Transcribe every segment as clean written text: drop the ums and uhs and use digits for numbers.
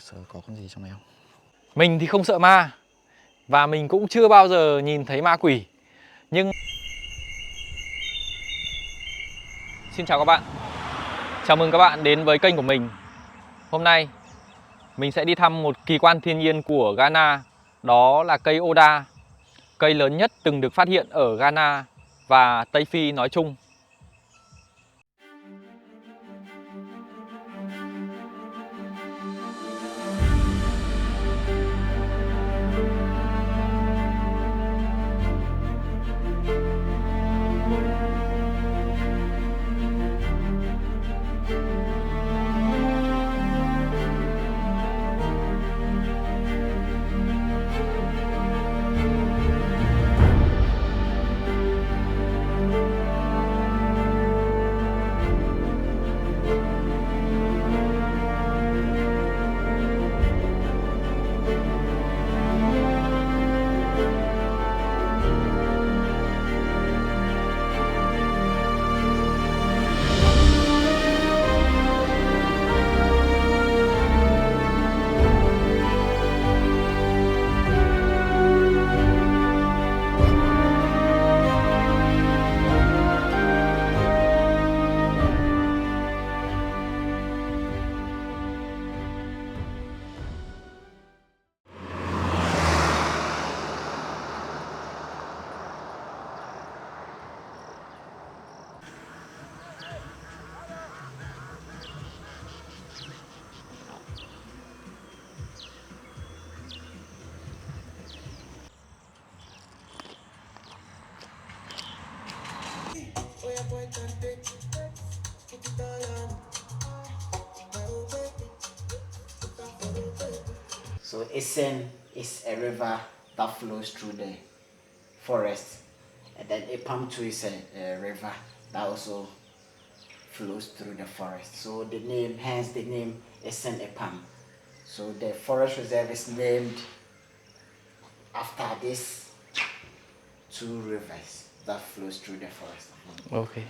có con gì trong này không? Mình thì không sợ ma, và mình cũng chưa bao giờ nhìn thấy ma quỷ. Nhưng xin chào các bạn. Chào mừng các bạn đến với kênh của mình. Hôm nay mình sẽ đi thăm một kỳ quan thiên nhiên của Ghana. Đó là cây Oda, cây lớn nhất từng được phát hiện ở Ghana và Tây Phi nói chung. So Esen is a river that flows through the forest, and then Epam too is a river that also flows through the forest. So the name, hence the name Esen Epam. So the forest reserve is named after these two rivers that flows through the forest. Okay.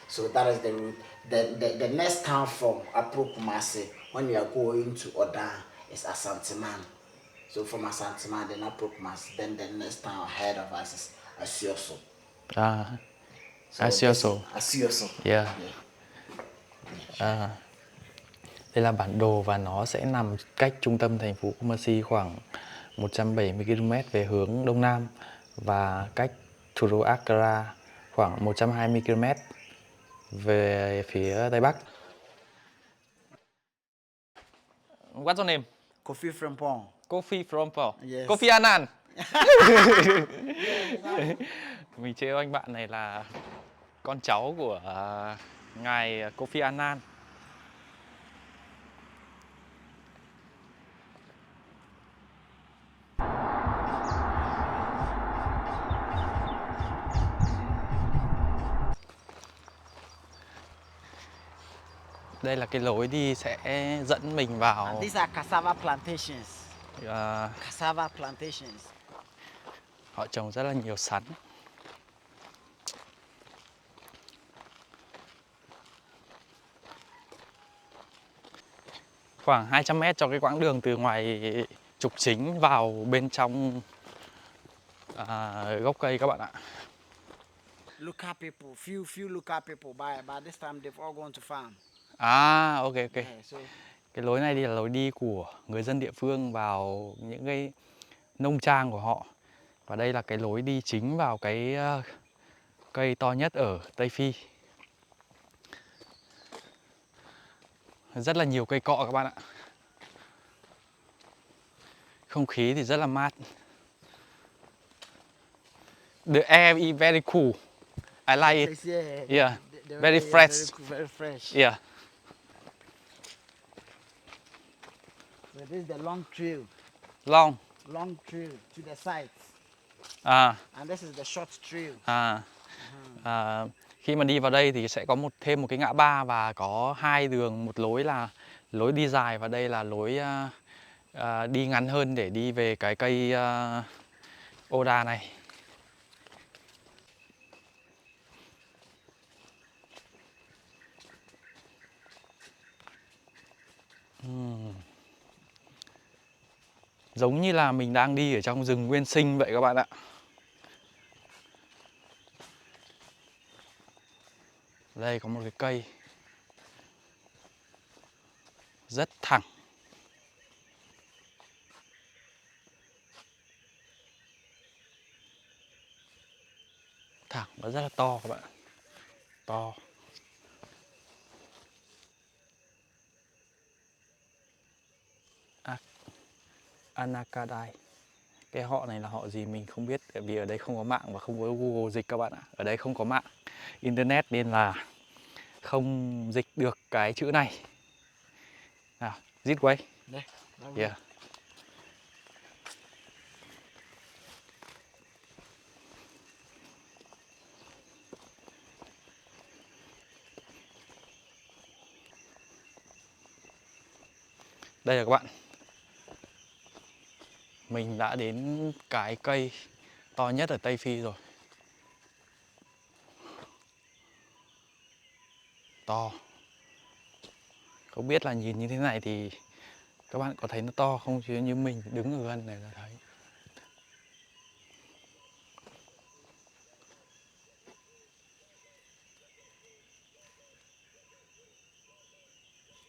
So that is the route. The next town from Aprokumase, when you are going to Oda, is Asanteman. So from Asanteman, then Aprokumase, then the next town ahead of us is Asioso. Asioso. Asioso. Yeah. Đây là bản đồ và nó sẽ nằm cách trung tâm thành phố Kumasi khoảng 170 km về hướng đông nam và cách thủ đô Accra khoảng 120 km về phía tây bắc. What's your name? Kofi Frimpong. Kofi Frimpong. Yes. Kofi Annan. Mình trêu anh bạn này là con cháu của ngài Kofi Annan. Đây là cái lối đi sẽ dẫn mình vào. And these are cassava plantations. Uh, Cassava plantations. Họ trồng rất là nhiều sắn. Khoảng 200 mét cho cái quãng đường từ ngoài trục chính vào bên trong gốc cây các bạn ạ. Local people, few local people. By this time they've all gone to farm. Ok. Yeah, so Cái lối này thì là lối đi của người dân địa phương vào những cái nông trang của họ. Và đây là cái lối đi chính vào cái cây to nhất ở Tây Phi. Rất là nhiều cây cọ các bạn ạ. Không khí thì rất là mát. The air is very cool. I like it. Yeah. Very fresh. Very fresh. Yeah. So this is the long trail. Long Trail to the sides. À. And this is the short trail. Khi mà đi vào đây thì sẽ có thêm một cái ngã ba và có hai đường, một lối là lối đi dài và đây là lối đi ngắn hơn để đi về cái cây Oda này. Giống như là mình đang đi ở trong rừng nguyên sinh vậy các bạn ạ. Đây có một cái cây rất thẳng. Thẳng và rất là to các bạn. To. Anacarai. Cái họ này là họ gì mình không biết, tại vì ở đây không có mạng và không có Google dịch các bạn ạ. Ở đây không có mạng Internet nên là không dịch được cái chữ này. Nào, this way. Yeah. Đây là các bạn. Mình đã đến cái cây to nhất ở Tây Phi rồi. To. Không biết là nhìn như thế này thì các bạn có thấy nó to không, chứ như mình đứng ở gần này là thấy.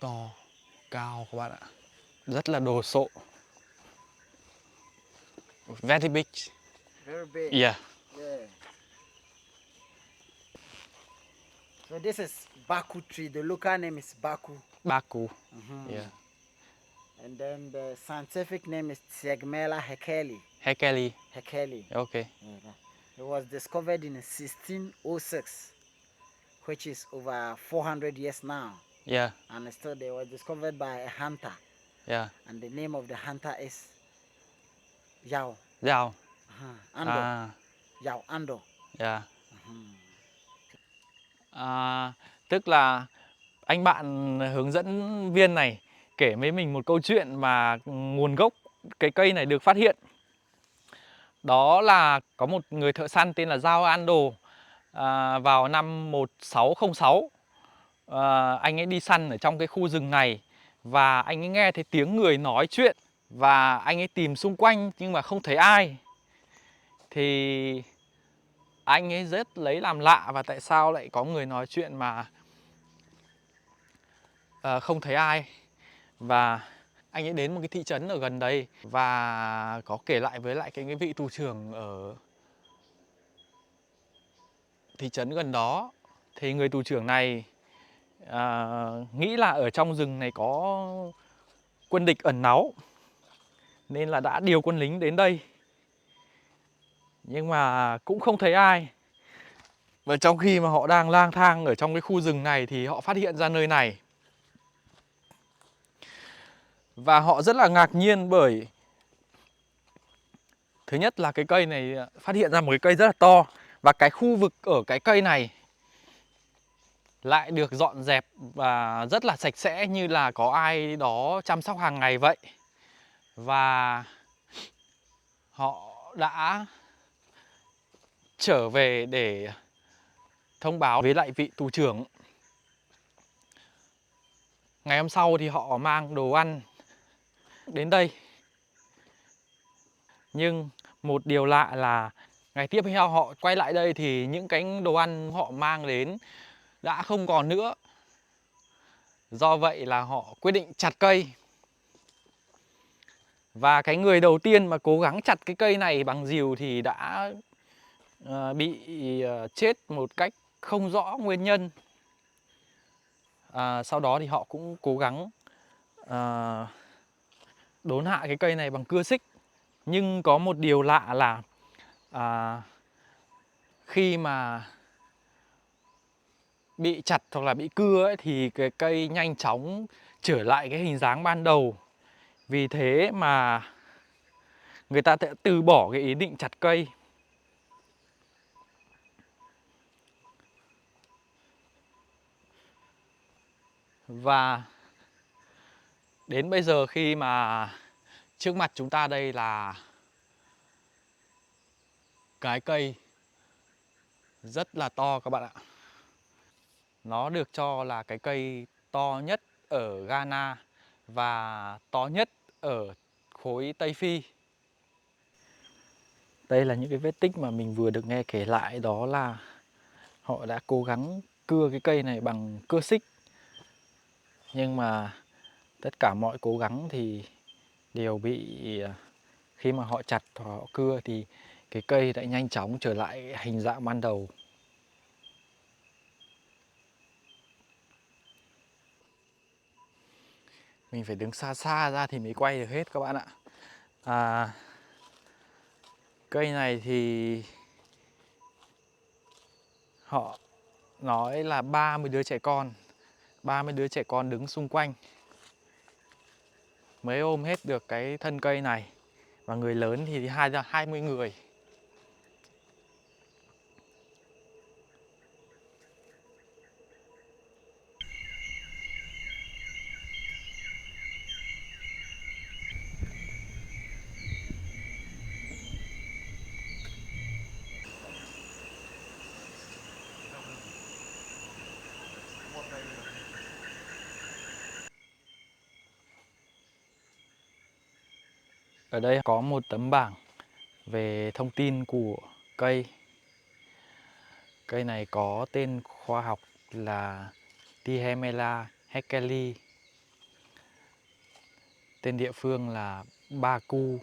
To, cao các bạn ạ. Rất là đồ sộ. Very big. Very big. Yeah. Yeah. So this is Baku tree. The local name is Baku. Baku. Yeah. And then the scientific name is Tiegmela hekeli. Hekeli. Hekeli. Okay. Yeah. It was discovered in 1606, which is over 400 years now. Yeah. And still they were discovered by a hunter. Yeah. And the name of the hunter is Yao. Dao. Ando. À. Yao Ando. Yeah. Tức là anh bạn hướng dẫn viên này kể với mình một câu chuyện mà nguồn gốc cái cây này được phát hiện. Đó là có một người thợ săn tên là Giao Ando, vào năm 1606. Anh ấy đi săn ở trong cái khu rừng này và anh ấy nghe thấy tiếng người nói chuyện và anh ấy tìm xung quanh nhưng mà không thấy ai. Thì anh ấy rất lấy làm lạ, và tại sao lại có người nói chuyện mà không thấy ai. Và anh ấy đến một cái thị trấn ở gần đây và có kể lại với lại cái vị thủ trưởng ở thị trấn gần đó. Thì người thủ trưởng này nghĩ là ở trong rừng này có quân địch ẩn náu nên là đã điều quân lính đến đây, nhưng mà cũng không thấy ai. Và trong khi mà họ đang lang thang ở trong cái khu rừng này thì họ phát hiện ra nơi này. Và họ rất là ngạc nhiên bởi thứ nhất là cái cây này phát hiện ra một cái cây rất là to, và cái khu vực ở cái cây này lại được dọn dẹp và rất là sạch sẽ, như là có ai đó chăm sóc hàng ngày vậy. Và họ đã trở về để thông báo với lại vị thủ trưởng. Ngày hôm sau thì họ mang đồ ăn đến đây. Nhưng một điều lạ là ngày tiếp theo họ quay lại đây thì những cái đồ ăn họ mang đến đã không còn nữa. Do vậy là họ quyết định chặt cây. Và cái người đầu tiên mà cố gắng chặt cái cây này bằng rìu thì đã bị chết một cách không rõ nguyên nhân. Sau đó thì họ cũng cố gắng đốn hạ cái cây này bằng cưa xích. Nhưng có một điều lạ là khi mà bị chặt hoặc là bị cưa ấy, thì cái cây nhanh chóng trở lại cái hình dáng ban đầu. Vì thế mà người ta sẽ từ bỏ cái ý định chặt cây. Và đến bây giờ khi mà trước mặt chúng ta đây là cái cây rất là to các bạn ạ. Nó được cho là cái cây to nhất ở Ghana và to nhất ở khối Tây Phi. Đây là những cái vết tích mà mình vừa được nghe kể lại, đó là họ đã cố gắng cưa cái cây này bằng cưa xích. Nhưng mà tất cả mọi cố gắng thì đều bị, khi mà họ chặt hoặc họ cưa thì cái cây lại nhanh chóng trở lại hình dạng ban đầu. Mình phải đứng xa xa ra thì mới quay được hết các bạn ạ. Cây này thì họ nói là 30 đứa trẻ con, 30 đứa trẻ con đứng xung quanh mới ôm hết được cái thân cây này. Và người lớn thì 20 người. Ở đây có một tấm bảng về thông tin của cây. Cây này có tên khoa học là Thymela haeckelii. Tên địa phương là Baku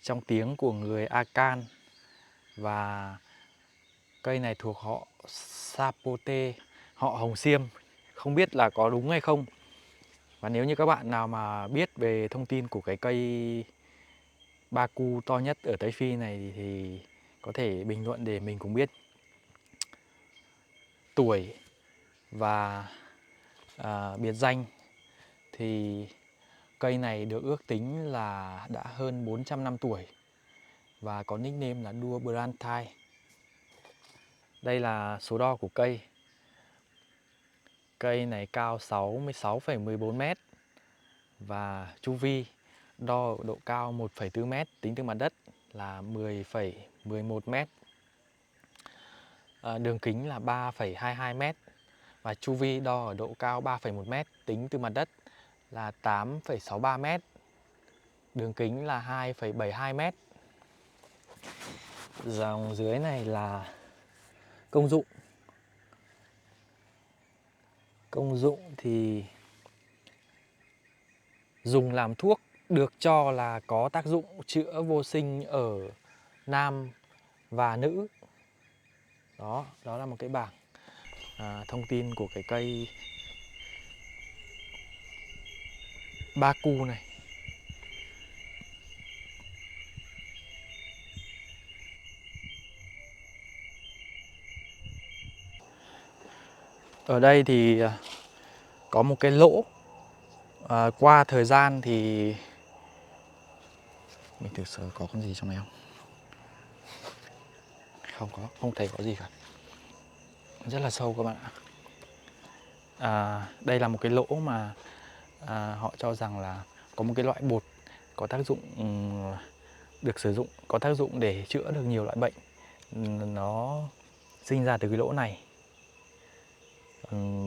trong tiếng của người Akan. Và cây này thuộc họ Sapote, họ Hồng Xiêm. Không biết là có đúng hay không. Và nếu như các bạn nào mà biết về thông tin của cái cây Baku to nhất ở Tây Phi này thì có thể bình luận để mình cũng biết tuổi và biệt danh. Thì cây này được ước tính là đã hơn 400 năm tuổi và có nickname là Dua Brantai. Đây là số đo của cây. Cây này cao 66,14 m và chu vi đo độ cao 1,4 m tính từ mặt đất là 10,11 m. Đường kính là 3,22 m và chu vi đo ở độ cao 3,1 m tính từ mặt đất là 8,63 m. Đường kính là 2,72 m. Dòng dưới này là công dụng. Công dụng thì dùng làm thuốc, được cho là có tác dụng chữa vô sinh ở nam và nữ. Đó là một cái bảng thông tin của cái cây Baku này. Ở đây thì có một cái lỗ. Qua thời gian thì mình thử sờ có con gì trong này không? Không có, không thấy có gì cả. Rất là sâu các bạn ạ. Đây là một cái lỗ mà họ cho rằng là có một cái loại bột có tác dụng được sử dụng, có tác dụng để chữa được nhiều loại bệnh. Nó sinh ra từ cái lỗ này.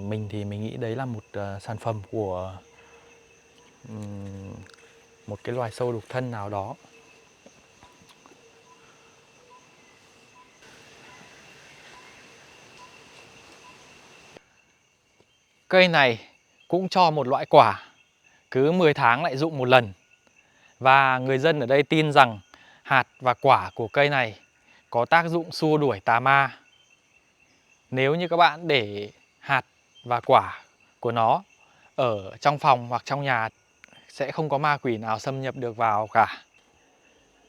Mình thì mình nghĩ đấy là một sản phẩm của một cái loài sâu đục thân nào đó. Cây này cũng cho một loại quả, cứ 10 tháng lại rụng một lần. Và người dân ở đây tin rằng hạt và quả của cây này có tác dụng xua đuổi tà ma. Nếu như các bạn để hạt và quả của nó ở trong phòng hoặc trong nhà sẽ không có ma quỷ nào xâm nhập được vào cả.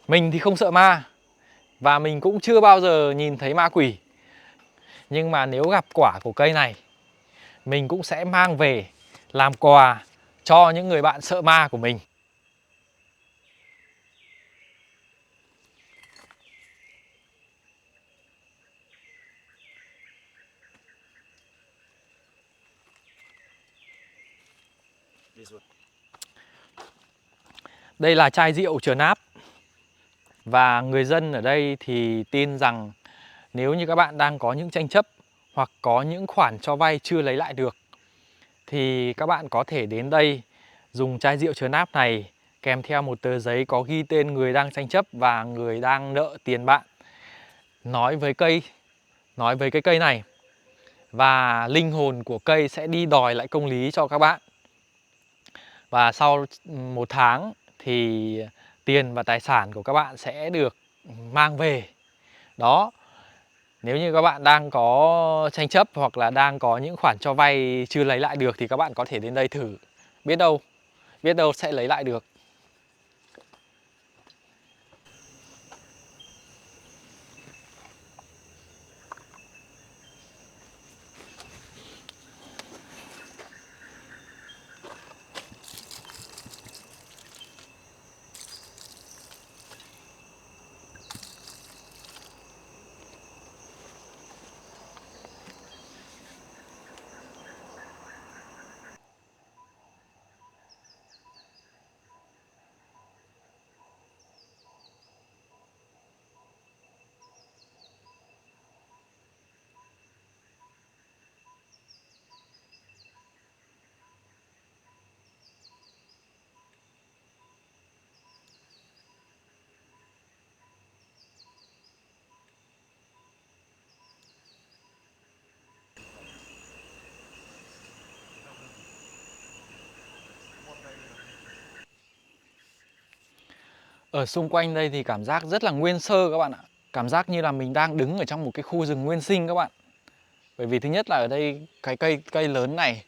Mình thì không sợ ma và mình cũng chưa bao giờ nhìn thấy ma quỷ. Nhưng mà nếu gặp quả của cây này, mình cũng sẽ mang về làm quà cho những người bạn sợ ma của mình. Đây là chai rượu chứa náp. Và người dân ở đây thì tin rằng nếu như các bạn đang có những tranh chấp hoặc có những khoản cho vay chưa lấy lại được thì các bạn có thể đến đây dùng chai rượu chứa náp này kèm theo một tờ giấy có ghi tên người đang tranh chấp và người đang nợ tiền bạn. Nói với cái cây này, và linh hồn của cây sẽ đi đòi lại công lý cho các bạn. Và sau 1 tháng thì tiền và tài sản của các bạn sẽ được mang về. Đó. Nếu như các bạn đang có tranh chấp hoặc là đang có những khoản cho vay chưa lấy lại được thì các bạn có thể đến đây thử. Biết đâu sẽ lấy lại được. Ở xung quanh đây thì cảm giác rất là nguyên sơ các bạn ạ. Cảm giác như là mình đang đứng ở trong một cái khu rừng nguyên sinh các bạn. Bởi vì thứ nhất là ở đây cái cây lớn này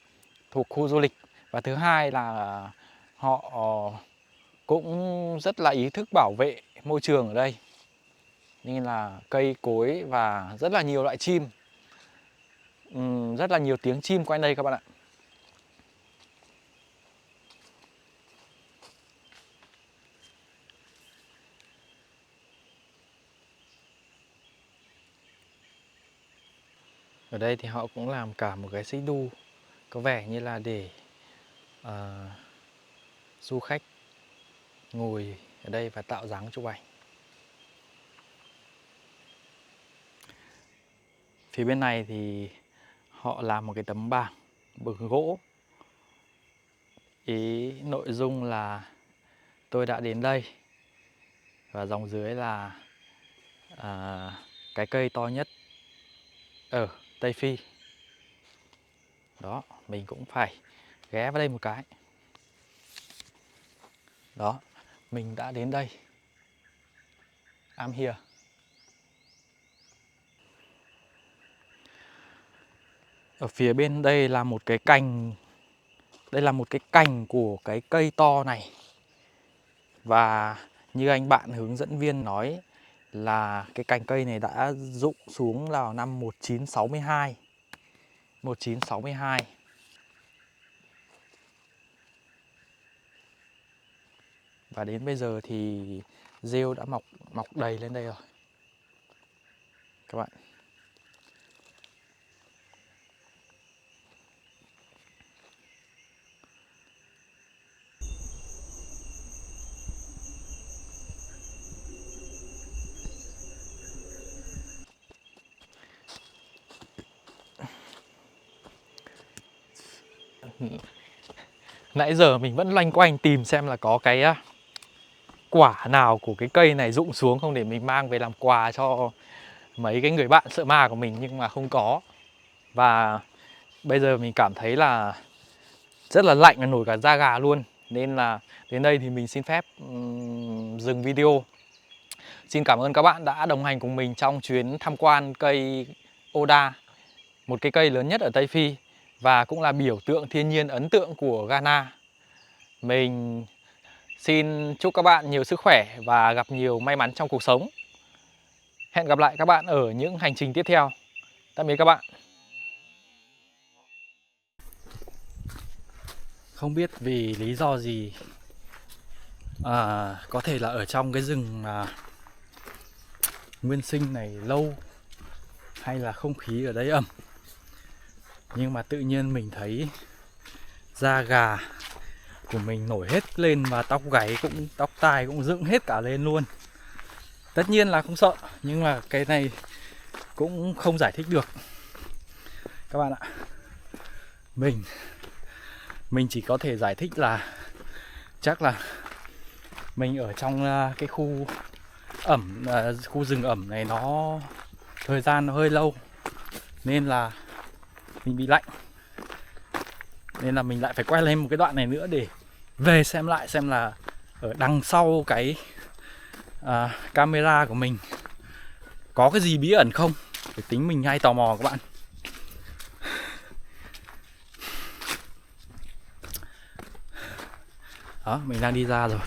thuộc khu du lịch, và thứ hai là họ cũng rất là ý thức bảo vệ môi trường ở đây. Nên là cây cối và rất là nhiều loại chim. Rất là nhiều tiếng chim quanh đây các bạn ạ. Ở đây thì họ cũng làm cả một cái xích đu, có vẻ như là để du khách ngồi ở đây và tạo dáng chụp ảnh. Phía bên này thì họ làm một cái tấm bảng bằng gỗ. Ý nội dung là tôi đã đến đây, và dòng dưới là cái cây to nhất ở Tây Phi. Đó, mình cũng phải ghé vào đây một cái. Đó, mình đã đến đây. I'm here. Ở phía bên đây là một cái cành. Đây là một cái cành của cái cây to này. Và như anh bạn hướng dẫn viên nói là cái cành cây này đã rụng xuống vào năm 1962. 1962. Và đến bây giờ thì rêu đã mọc đầy lên đây rồi. Các bạn. Nãy giờ mình vẫn loanh quanh tìm xem là có cái quả nào của cái cây này rụng xuống không, để mình mang về làm quà cho mấy cái người bạn sợ ma của mình, nhưng mà không có. Và bây giờ mình cảm thấy là rất là lạnh và nổi cả da gà luôn. Nên là đến đây thì mình xin phép dừng video. Xin cảm ơn các bạn đã đồng hành cùng mình trong chuyến tham quan cây Oda, một cái cây lớn nhất ở Tây Phi và cũng là biểu tượng thiên nhiên ấn tượng của Ghana. Mình xin chúc các bạn nhiều sức khỏe và gặp nhiều may mắn trong cuộc sống. Hẹn gặp lại các bạn ở những hành trình tiếp theo. Tạm biệt các bạn. Không biết vì lý do gì, có thể là ở trong cái rừng nguyên sinh này lâu, hay là không khí ở đây ẩm, nhưng mà tự nhiên mình thấy da gà của mình nổi hết lên và tóc gáy cũng, tóc tai cũng dựng hết cả lên luôn. Tất nhiên là không sợ, nhưng mà cái này cũng không giải thích được các bạn ạ. Mình chỉ có thể giải thích là chắc là Mình ở trong cái khu khu rừng ẩm này nó thời gian nó hơi lâu nên là mình bị lạnh, nên là mình lại phải quay lên một cái đoạn này nữa để về xem lại xem là ở đằng sau cái camera của mình có cái gì bí ẩn không, để tính mình hay tò mò các bạn. Đó, mình đang đi ra rồi.